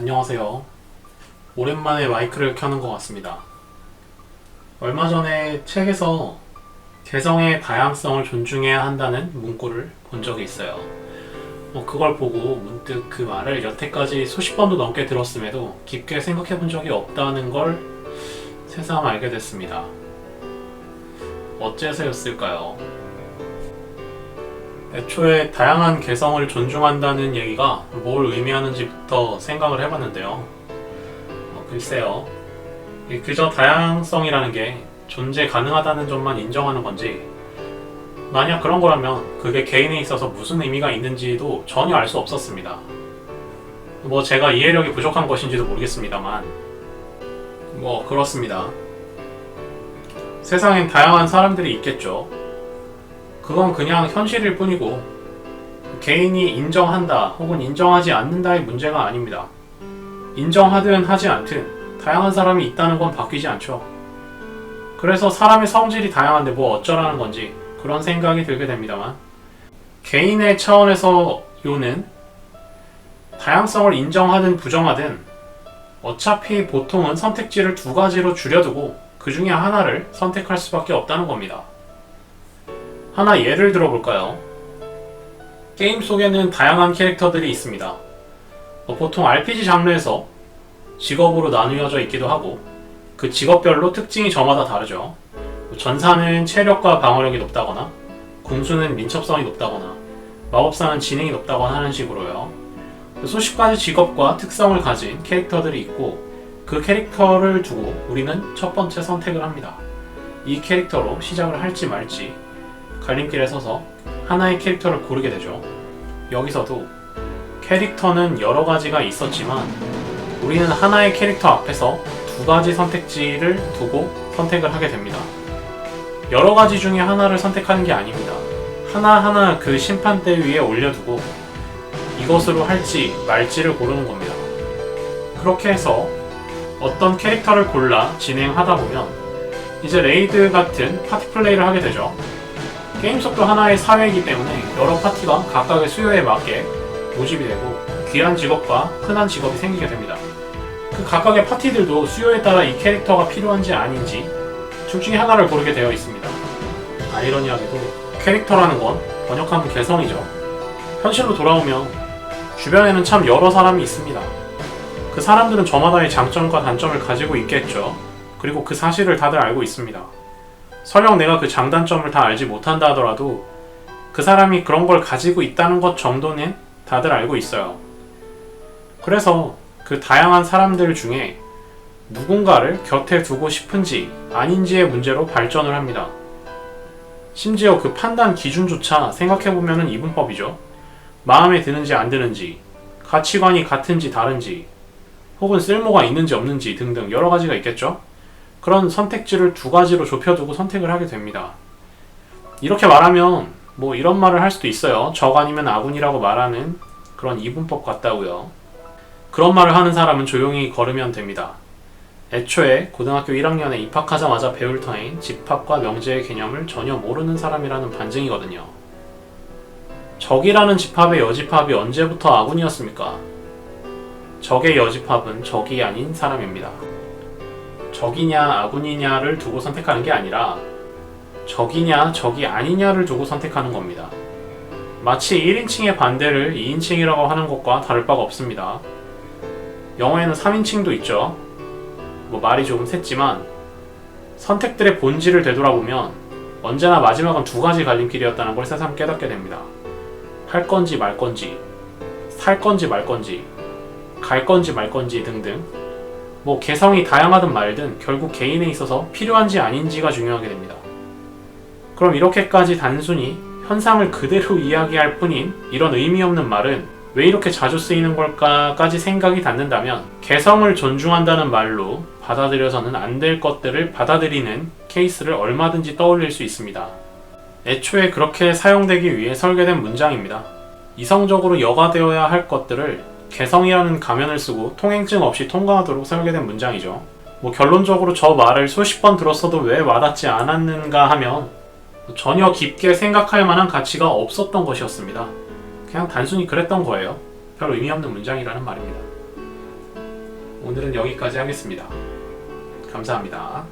안녕하세요. 오랜만에 마이크를 켜는 것 같습니다. 얼마 전에 책에서 개성의 다양성을 존중해야 한다는 문구를 본 적이 있어요. 그걸 보고 문득 그 말을 여태까지 수십 번도 넘게 들었음에도 깊게 생각해 본 적이 없다는 걸 새삼 알게 됐습니다. 어째서였을까요? 애초에 다양한 개성을 존중한다는 얘기가 뭘 의미하는지부터 생각을 해봤는데요. 글쎄요. 그저 다양성이라는 게 존재 가능하다는 점만 인정하는 건지, 만약 그런 거라면 그게 개인에 있어서 무슨 의미가 있는지도 전혀 알 수 없었습니다. 제가 이해력이 부족한 것인지도 모르겠습니다만, 그렇습니다. 세상엔 다양한 사람들이 있겠죠. 그건 그냥 현실일 뿐이고 개인이 인정한다 혹은 인정하지 않는다의 문제가 아닙니다. 인정하든 하지 않든 다양한 사람이 있다는 건 바뀌지 않죠. 그래서 사람의 성질이 다양한데 어쩌라는 건지 그런 생각이 들게 됩니다만, 개인의 차원에서 요는 다양성을 인정하든 부정하든 어차피 보통은 선택지를 두 가지로 줄여두고 그 중에 하나를 선택할 수밖에 없다는 겁니다. 하나 예를 들어볼까요? 게임 속에는 다양한 캐릭터들이 있습니다. 보통 RPG 장르에서 직업으로 나누어져 있기도 하고 그 직업별로 특징이 저마다 다르죠. 전사는 체력과 방어력이 높다거나, 궁수는 민첩성이 높다거나, 마법사는 지능이 높다거나 하는 식으로요. 수십 가지 직업과 특성을 가진 캐릭터들이 있고 그 캐릭터를 두고 우리는 첫 번째 선택을 합니다. 이 캐릭터로 시작을 할지 말지 갈림길에 서서 하나의 캐릭터를 고르게 되죠. 여기서도 캐릭터는 여러 가지가 있었지만 우리는 하나의 캐릭터 앞에서 두 가지 선택지를 두고 선택을 하게 됩니다. 여러 가지 중에 하나를 선택하는 게 아닙니다. 하나하나 그 심판대 위에 올려두고 이것으로 할지 말지를 고르는 겁니다. 그렇게 해서 어떤 캐릭터를 골라 진행하다 보면 이제 레이드 같은 파티 플레이를 하게 되죠. 게임 속도 하나의 사회이기 때문에 여러 파티가 각각의 수요에 맞게 모집이 되고 귀한 직업과 흔한 직업이 생기게 됩니다. 그 각각의 파티들도 수요에 따라 이 캐릭터가 필요한지 아닌지 둘 중에 하나를 고르게 되어 있습니다. 아이러니하게도 캐릭터라는 건 번역하면 개성이죠. 현실로 돌아오면 주변에는 참 여러 사람이 있습니다. 그 사람들은 저마다의 장점과 단점을 가지고 있겠죠. 그리고 그 사실을 다들 알고 있습니다. 설령 내가 그 장단점을 다 알지 못한다 하더라도 그 사람이 그런 걸 가지고 있다는 것 정도는 다들 알고 있어요. 그래서 그 다양한 사람들 중에 누군가를 곁에 두고 싶은지 아닌지의 문제로 발전을 합니다. 심지어 그 판단 기준조차 생각해보면 이분법이죠. 마음에 드는지 안 드는지, 가치관이 같은지 다른지, 혹은 쓸모가 있는지 없는지 등등 여러 가지가 있겠죠. 그런 선택지를 두 가지로 좁혀두고 선택을 하게 됩니다. 이렇게 말하면 이런 말을 할 수도 있어요. 적 아니면 아군이라고 말하는 그런 이분법 같다고요. 그런 말을 하는 사람은 조용히 걸으면 됩니다. 애초에 고등학교 1학년에 입학하자마자 배울 터인 집합과 명제의 개념을 전혀 모르는 사람이라는 반증이거든요. 적이라는 집합의 여집합이 언제부터 아군이었습니까? 적의 여집합은 적이 아닌 사람입니다. 적이냐 아군이냐를 두고 선택하는 게 아니라 적이냐 적이 아니냐를 두고 선택하는 겁니다. 마치 1인칭의 반대를 2인칭이라고 하는 것과 다를 바가 없습니다. 영어에는 3인칭도 있죠. 말이 조금 샜지만 선택들의 본질을 되돌아보면 언제나 마지막은 두 가지 갈림길이었다는 걸 새삼 깨닫게 됩니다. 할 건지 말 건지, 살 건지 말 건지, 갈 건지 말 건지 등등 개성이 다양하든 말든 결국 개인에 있어서 필요한지 아닌지가 중요하게 됩니다. 그럼 이렇게까지 단순히 현상을 그대로 이야기할 뿐인 이런 의미 없는 말은 왜 이렇게 자주 쓰이는 걸까까지 생각이 닿는다면 개성을 존중한다는 말로 받아들여서는 안 될 것들을 받아들이는 케이스를 얼마든지 떠올릴 수 있습니다. 애초에 그렇게 사용되기 위해 설계된 문장입니다. 이성적으로 여과되어야 할 것들을 개성이라는 가면을 쓰고 통행증 없이 통과하도록 설계된 문장이죠. 결론적으로 저 말을 수십 번 들었어도 왜 와닿지 않았는가 하면 전혀 깊게 생각할 만한 가치가 없었던 것이었습니다. 그냥 단순히 그랬던 거예요. 별 의미 없는 문장이라는 말입니다. 오늘은 여기까지 하겠습니다. 감사합니다.